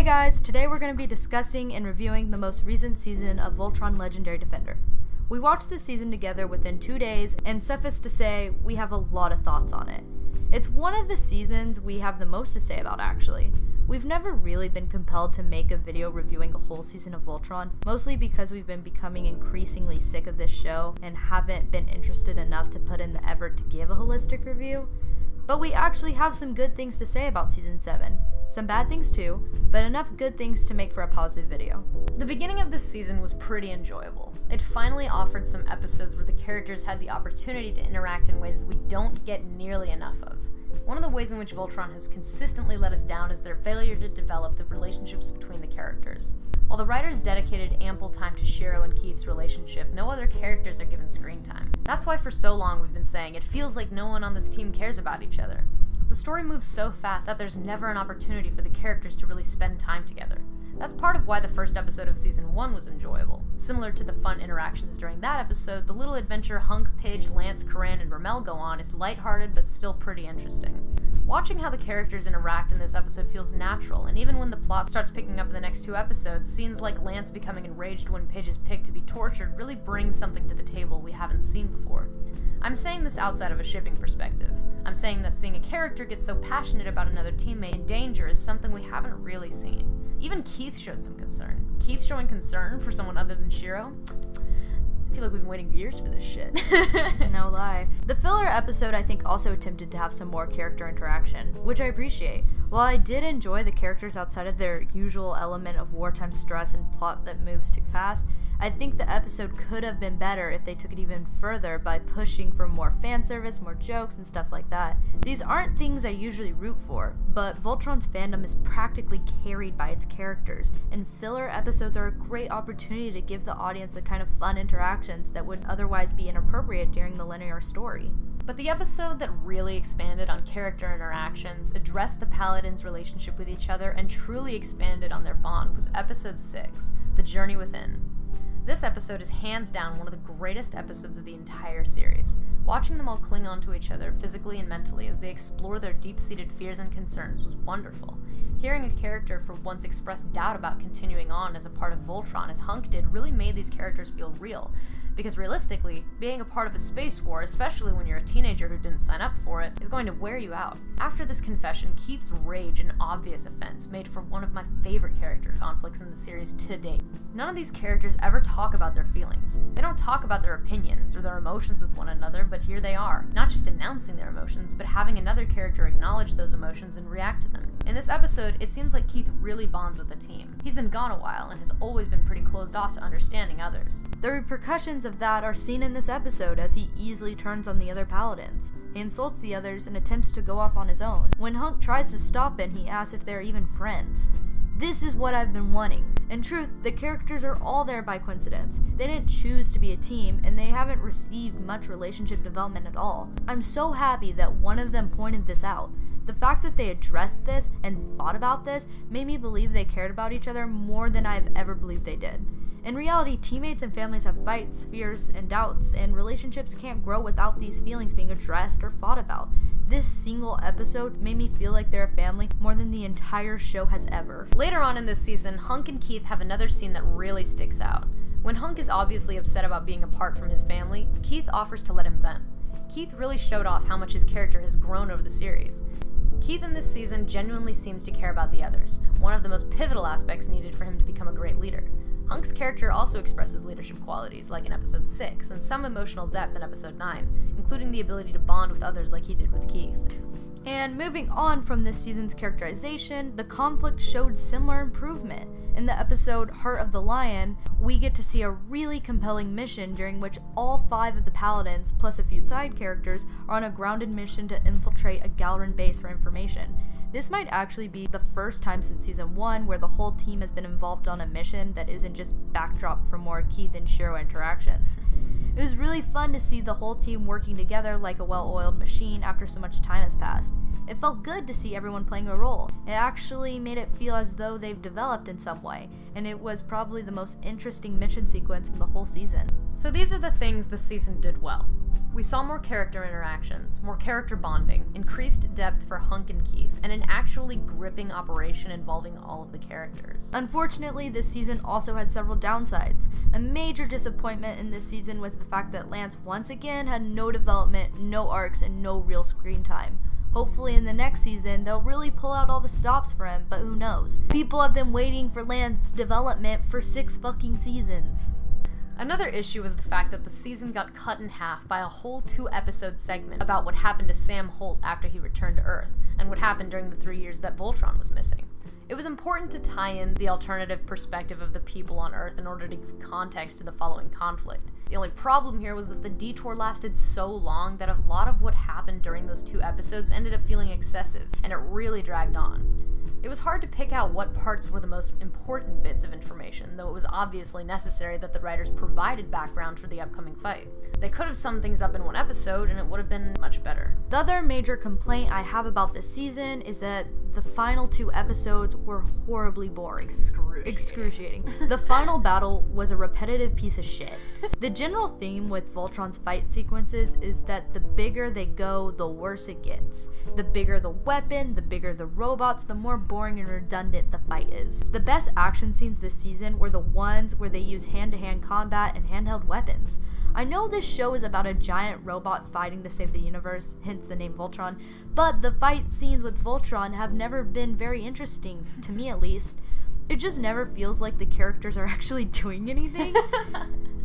guys, today we're going to be discussing and reviewing the most recent season of Voltron Legendary Defender. We watched this season together within 2 days, and suffice to say, we have a lot of thoughts on it. It's one of the seasons we have the most to say about, actually. We've never really been compelled to make a video reviewing a whole season of Voltron, mostly because we've been becoming increasingly sick of this show and haven't been interested enough to put in the effort to give a holistic review. But we actually have some good things to say about Season 7. Some bad things too, but enough good things to make for a positive video. The beginning of this season was pretty enjoyable. It finally offered some episodes where the characters had the opportunity to interact in ways we don't get nearly enough of. One of the ways in which Voltron has consistently let us down is their failure to develop the relationships between the characters. While the writers dedicated ample time to Shiro and Keith's relationship, no other characters are given screen time. That's why for so long we've been saying it feels like no one on this team cares about each other. The story moves so fast that there's never an opportunity for the characters to really spend time together. That's part of why the first episode of Season 1 was enjoyable. Similar to the fun interactions during that episode, the little adventure Hunk, Paige, Lance, Corinne, and Rommel go on is lighthearted but still pretty interesting. Watching how the characters interact in this episode feels natural, and even when the plot starts picking up in the next 2 episodes, scenes like Lance becoming enraged when Paige is picked to be tortured really brings something to the table we haven't seen before. I'm saying this outside of a shipping perspective. I'm saying that seeing a character get so passionate about another teammate in danger is something we haven't really seen. Even Keith showed some concern. Keith showing concern for someone other than Shiro? I feel like we've been waiting years for this shit. No lie. The filler episode I think also attempted to have some more character interaction, which I appreciate. While I did enjoy the characters outside of their usual element of wartime stress and plot that moves too fast, I think the episode could have been better if they took it even further by pushing for more fan service, more jokes, and stuff like that. These aren't things I usually root for, but Voltron's fandom is practically carried by its characters, and filler episodes are a great opportunity to give the audience the kind of fun interactions that would otherwise be inappropriate during the linear story. But the episode that really expanded on character interactions, addressed the Paladins' relationship with each other, and truly expanded on their bond was episode 6, The Journey Within. This episode is hands down one of the greatest episodes of the entire series. Watching them all cling on to each other physically and mentally as they explore their deep-seated fears and concerns was wonderful. Hearing a character for once express doubt about continuing on as a part of Voltron as Hunk did really made these characters feel real. Because realistically, being a part of a space war, especially when you're a teenager who didn't sign up for it, is going to wear you out. After this confession, Keith's rage and obvious offense made for one of my favorite character conflicts in the series to date. None of these characters ever talk about their feelings. They don't talk about their opinions or their emotions with one another, but here they are. Not just announcing their emotions, but having another character acknowledge those emotions and react to them. In this episode, it seems like Keith really bonds with the team. He's been gone a while and has always been pretty closed off to understanding others. The repercussions of that are seen in this episode as he easily turns on the other Paladins. He insults the others and attempts to go off on his own. When Hunk tries to stop it, he asks if they're even friends. This is what I've been wanting. In truth, the characters are all there by coincidence. They didn't choose to be a team, and they haven't received much relationship development at all. I'm so happy that one of them pointed this out. The fact that they addressed this and thought about this made me believe they cared about each other more than I've ever believed they did. In reality, teammates and families have fights, fears, and doubts, and relationships can't grow without these feelings being addressed or fought about. This single episode made me feel like they're a family more than the entire show has ever. Later on in this season, Hunk and Keith have another scene that really sticks out. When Hunk is obviously upset about being apart from his family, Keith offers to let him vent. Keith really showed off how much his character has grown over the series. Keith in this season genuinely seems to care about the others, one of the most pivotal aspects needed for him to become a great leader. Hunk's character also expresses leadership qualities, like in episode 6, and some emotional depth in episode 9, including the ability to bond with others like he did with Keith. And moving on from this season's characterization, the conflict showed similar improvement. In the episode Heart of the Lion, we get to see a really compelling mission during which all 5 of the Paladins, plus a few side characters, are on a grounded mission to infiltrate a Galran base for information. This might actually be the first time since Season 1 where the whole team has been involved on a mission that isn't just backdrop for more Keith and Shiro interactions. It was really fun to see the whole team working together like a well-oiled machine after so much time has passed. It felt good to see everyone playing a role. It actually made it feel as though they've developed in some way, and it was probably the most interesting mission sequence in the whole season. So these are the things the season did well. We saw more character interactions, more character bonding, increased depth for Hunk and Keith, and an actually gripping operation involving all of the characters. Unfortunately, this season also had several downsides. A major disappointment in this season was the fact that Lance once again had no development, no arcs, and no real screen time. Hopefully in the next season, they'll really pull out all the stops for him, but who knows? People have been waiting for Lance's development for 6 fucking seasons. Another issue was the fact that the season got cut in half by a whole 2-episode segment about what happened to Sam Holt after he returned to Earth, and what happened during the 3 years that Voltron was missing. It was important to tie in the alternative perspective of the people on Earth in order to give context to the following conflict. The only problem here was that the detour lasted so long that a lot of what happened during those 2 episodes ended up feeling excessive, and it really dragged on. It was hard to pick out what parts were the most important bits of information, though it was obviously necessary that the writers provided background for the upcoming fight. They could have summed things up in 1 episode, and it would have been much better. The other major complaint I have about this season is that the final 2 episodes were horribly boring. Excruciating. The final battle was a repetitive piece of shit. The general theme with Voltron's fight sequences is that the bigger they go, the worse it gets. The bigger the weapon, the bigger the robots, the more boring and redundant the fight is. The best action scenes this season were the ones where they use hand-to-hand combat and handheld weapons. I know this show is about a giant robot fighting to save the universe, hence the name Voltron, but the fight scenes with Voltron have never been very interesting, to me at least. It just never feels like the characters are actually doing anything.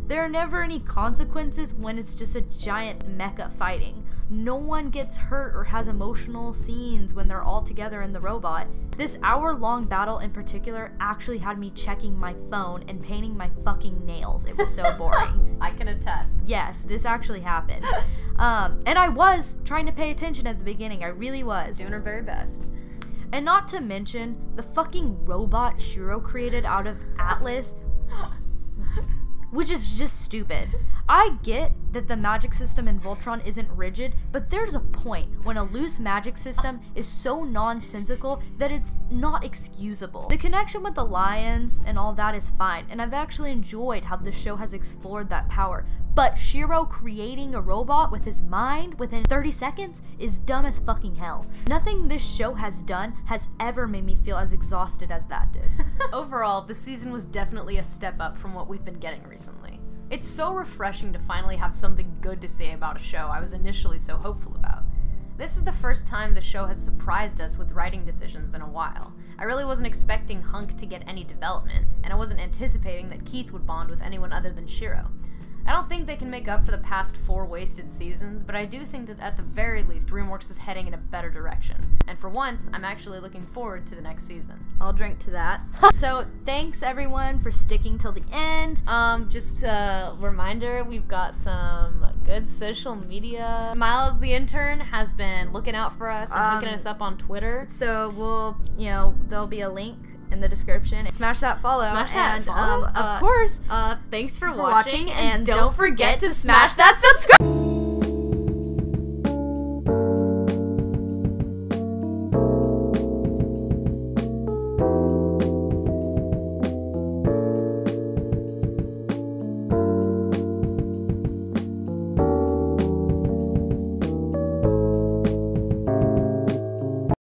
There are never any consequences when it's just a giant mecha fighting. No one gets hurt or has emotional scenes when they're all together in the robot. This hour-long battle in particular actually had me checking my phone and painting my fucking nails. It was so boring. I can attest. Yes, this actually happened. And I was trying to pay attention at the beginning. I really was. Doing her very best. And not to mention, the fucking robot Shiro created out of Atlas, which is just stupid. I get that the magic system in Voltron isn't rigid, but there's a point when a loose magic system is so nonsensical that it's not excusable. The connection with the lions and all that is fine, and I've actually enjoyed how the show has explored that power, but Shiro creating a robot with his mind within 30 seconds is dumb as fucking hell. Nothing this show has done has ever made me feel as exhausted as that did. Overall, the season was definitely a step up from what we've been getting recently. It's so refreshing to finally have something good to say about a show I was initially so hopeful about. This is the first time the show has surprised us with writing decisions in a while. I really wasn't expecting Hunk to get any development, and I wasn't anticipating that Keith would bond with anyone other than Shiro. I don't think they can make up for the past 4 wasted seasons, but I do think that at the very least, DreamWorks is heading in a better direction. And for once, I'm actually looking forward to the next season. I'll drink to that. So, thanks everyone for sticking till the end. Just a reminder, we've got some good social media. Miles the intern has been looking out for us and hooking us up on Twitter. So we'll, there'll be a link in the description. Smash that follow. Of course, thanks for watching, and don't forget to smash that subscribe.